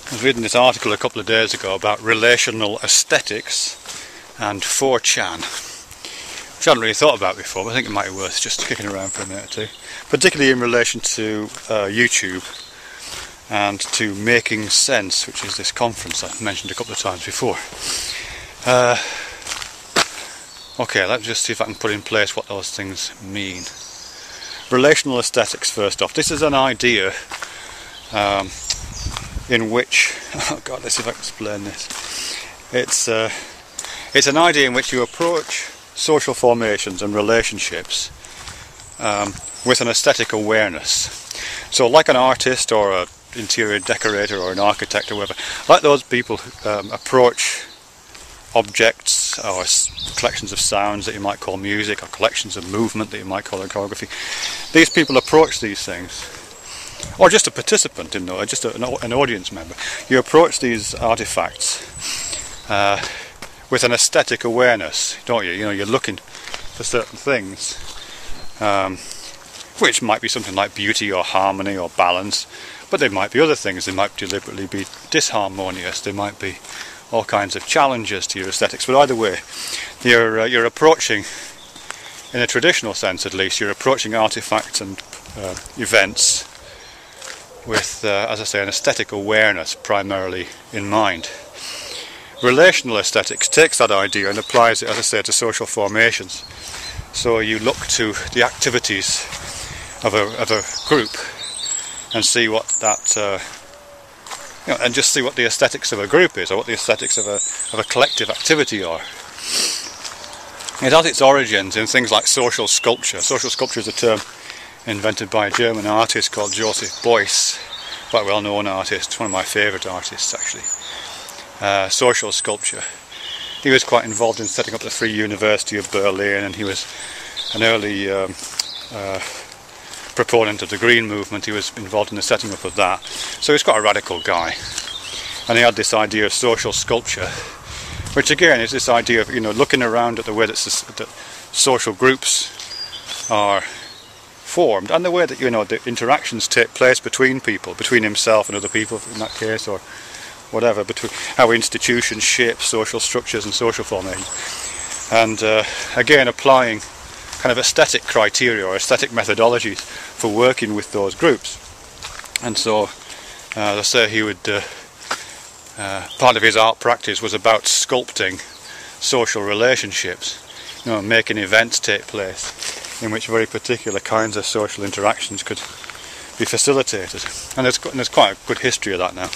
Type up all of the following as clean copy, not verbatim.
I was reading this article a couple of days ago about relational aesthetics and 4chan, which I hadn't really thought about before, but I think it might be worth just kicking around for a minute or two, particularly in relation to YouTube and to Making Sense, which is this conference I mentioned a couple of times before. Okay, let's just see if I can put in place what those things mean. Relational aesthetics, first off. This is an idea in which, oh god, let's see if I can explain this. It's an idea in which you approach social formations and relationships with an aesthetic awareness. So like an artist or an interior decorator or an architect or whatever, like those people approach objects or collections of sounds that you might call music, or collections of movement that you might call choreography. These people approach these things, or just a participant in just an audience member. You approach these artifacts with an aesthetic awareness, don't you? You know, you're looking for certain things, which might be something like beauty or harmony or balance, but there might be other things. They might deliberately be disharmonious. They might be all kinds of challenges to your aesthetics. But either way, you're approaching, in a traditional sense at least, you're approaching artifacts and events with, as I say, an aesthetic awareness primarily in mind. Relational aesthetics takes that idea and applies it, as I say, to social formations. So you look to the activities of a group and see what that and just see what the aesthetics of a group is, or what the aesthetics of a collective activity are. It has its origins in things like social sculpture. Social sculpture is a term invented by a German artist called Joseph Beuys, quite a well-known artist, one of my favourite artists actually. Social sculpture. He was quite involved in setting up the Free University of Berlin, and he was an early proponent of the Green Movement. He was involved in the setting up of that. So he's quite a radical guy. And he had this idea of social sculpture, which again is this idea of, you know, looking around at the way that social groups are formed, and the way that, you know, the interactions take place between people, between himself and other people in that case, or whatever, between how institutions shape social structures and social formations. And again, applying kind of aesthetic criteria or aesthetic methodologies for working with those groups. And so, as I say, he would part of his art practice was about sculpting social relationships, you know, making events take place in which very particular kinds of social interactions could be facilitated. And there's quite a good history of that now.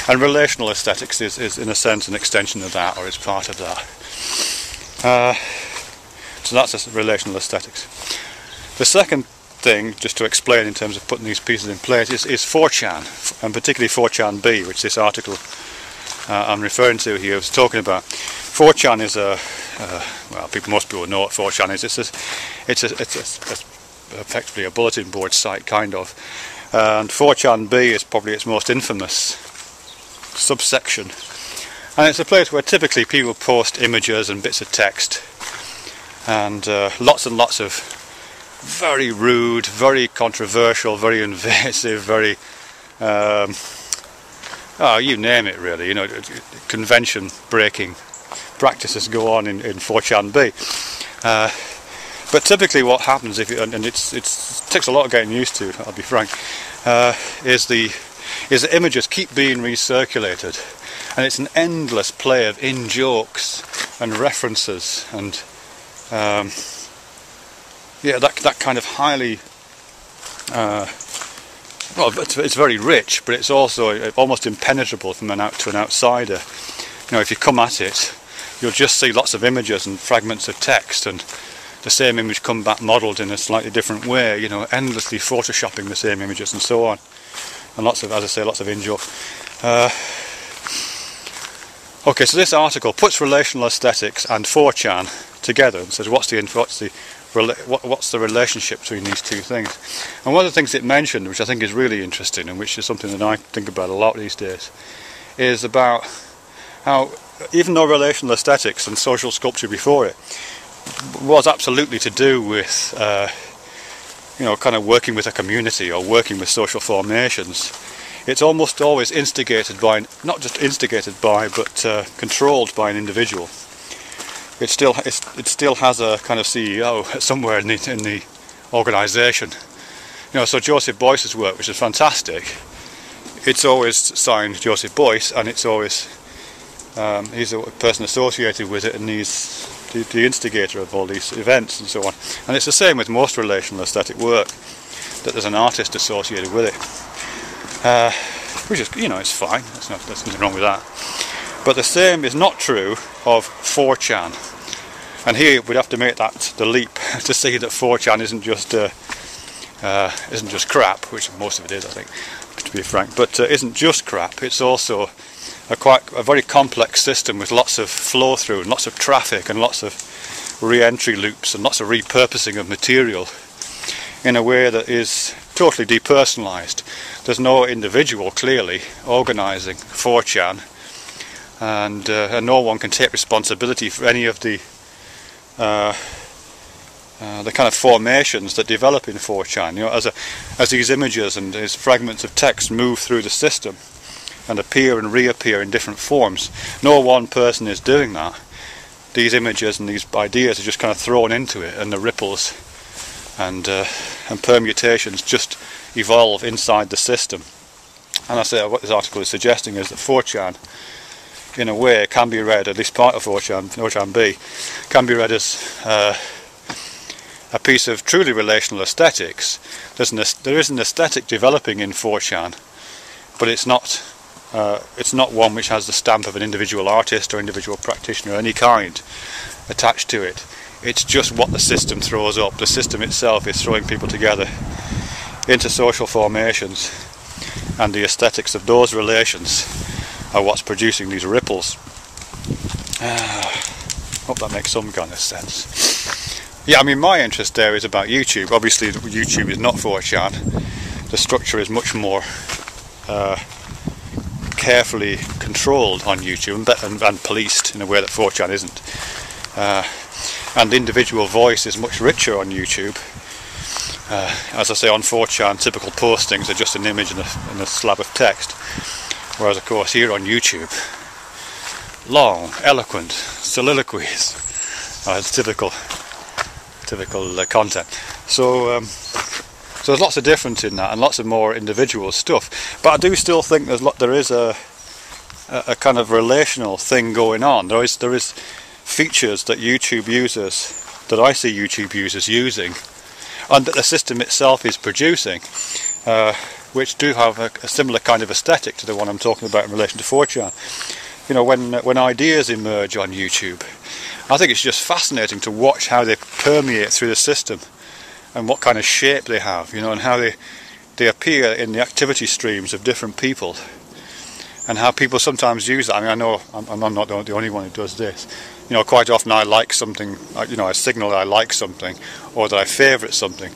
And relational aesthetics is in a sense an extension of that, or is part of that. So that's relational aesthetics. The second thing, just to explain in terms of putting these pieces in place, is 4chan, and particularly 4chan-B, which this article I'm referring to here was talking about. 4chan is well, most people know what 4chan is. It's effectively a bulletin board site, kind of. And 4chan-B is probably its most infamous subsection. And it's a place where typically people post images and bits of text, and lots of very rude, very controversial, very invasive, very you name it really, you know, convention breaking practices go on in 4chan-B. But typically what happens, if you, and it takes a lot of getting used to, I'll be frank, is the images keep being recirculated, and it's an endless play of in-jokes and references, and yeah, that kind of highly well, it's very rich, but it's also almost impenetrable from an outsider. You know, if you come at it, you'll just see lots of images and fragments of text, and the same image come back modelled in a slightly different way, you know, endlessly photoshopping the same images and so on. And lots of, as I say, lots of in-joke. Okay, so this article puts relational aesthetics and 4chan together and says what's the relationship between these two things. And one of the things it mentioned, which I think is really interesting and which is something that I think about a lot these days, is about how even though relational aesthetics and social sculpture before it was absolutely to do with you know, kind of working with a community or working with social formations, it's almost always instigated by, not just instigated by, but controlled by an individual. It still has a kind of CEO somewhere in the organisation. You know, so Joseph Beuys's work, which is fantastic, it's always signed Joseph Beuys, and it's always he's a person associated with it, and he's the instigator of all these events and so on. And it's the same with most relational aesthetic work, that there's an artist associated with it, which is, you know, it's fine. There's nothing wrong with that. But the same is not true of 4chan. And here we'd have to make the leap to see that 4chan isn't just crap, which most of it is, I think, to be frank, but isn't just crap. It's also a very complex system with lots of flow through and lots of traffic and lots of re-entry loops and lots of repurposing of material in a way that is totally depersonalized. There's no individual clearly organising 4chan, and no one can take responsibility for any of the kind of formations that develop in 4chan. You know, as these images and these fragments of text move through the system and appear and reappear in different forms, no one person is doing that. These images and these ideas are just kind of thrown into it, and the ripples and permutations just evolve inside the system. And I say what this article is suggesting is that 4chan, in a way, can be read, at least part of 4chan B, can be read as a piece of truly relational aesthetics. There is an aesthetic developing in 4chan, but it's not one which has the stamp of an individual artist or individual practitioner of any kind attached to it. It's just what the system throws up. The system itself is throwing people together into social formations, and the aesthetics of those relations are what's producing these ripples. Hope that makes some kind of sense. Yeah, I mean, my interest there is about YouTube. Obviously YouTube is not 4chan. The structure is much more carefully controlled on YouTube and policed in a way that 4chan isn't. And the individual voice is much richer on YouTube. As I say, on 4chan, typical postings are just an image and a slab of text. Whereas, of course, here on YouTube, long, eloquent soliloquies are typical content. So there's lots of difference in that, and lots of more individual stuff. But I do still think there is a kind of relational thing going on. There is features that YouTube users, that I see YouTube users using, and that the system itself is producing, which do have a similar kind of aesthetic to the one I'm talking about in relation to 4chan. You know, when ideas emerge on YouTube, I think it's just fascinating to watch how they permeate through the system and what kind of shape they have, you know, and how they appear in the activity streams of different people, and how people sometimes use that. I mean, I know I'm not the only one who does this. You know, quite often I like something, you know, I signal that I like something or that I favourite something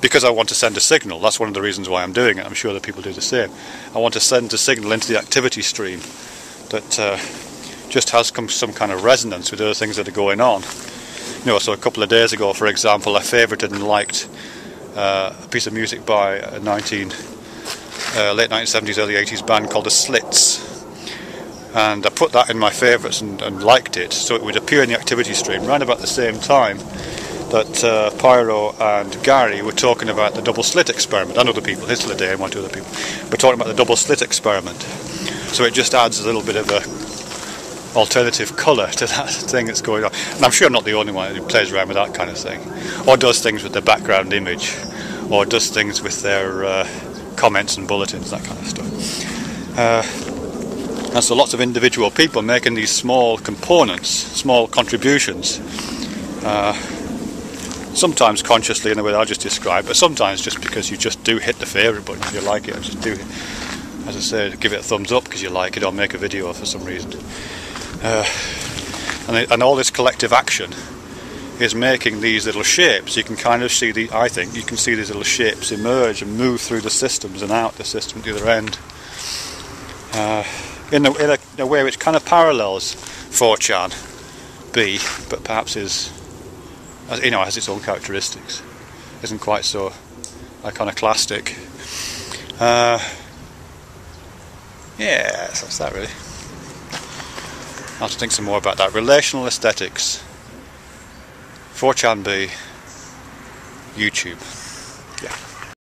because I want to send a signal. That's one of the reasons why I'm doing it. I'm sure that people do the same. I want to send a signal into the activity stream that just has some kind of resonance with other things that are going on. You know, so a couple of days ago, for example, I favoured and liked a piece of music by a late 1970s, early 80s band called the Slits. And I put that in my favourites and liked it, so it would appear in the activity stream around about the same time that Pyro and Gary were talking about the double slit experiment, and other people, Hitler Day and one or two other people, were talking about the double slit experiment. So it just adds a little bit of a alternative colour to that thing that's going on. And I'm sure I'm not the only one who plays around with that kind of thing, or does things with the background image, or does things with their comments and bulletins, that kind of stuff. And so lots of individual people making these small components, small contributions, sometimes consciously in the way that I just described, but sometimes just because you just do hit the favourite button if you like it, or just do, as I say, give it a thumbs up because you like it, or make a video for some reason. And all this collective action is making these little shapes. You can kind of see I think you can see these little shapes emerge and move through the systems and out the system at the other end. In a way which kind of parallels 4chan B, but perhaps has its own characteristics. Isn't quite so iconoclastic Yeah, so that's that really. I'll have to think some more about that. Relational aesthetics. 4chan B. YouTube.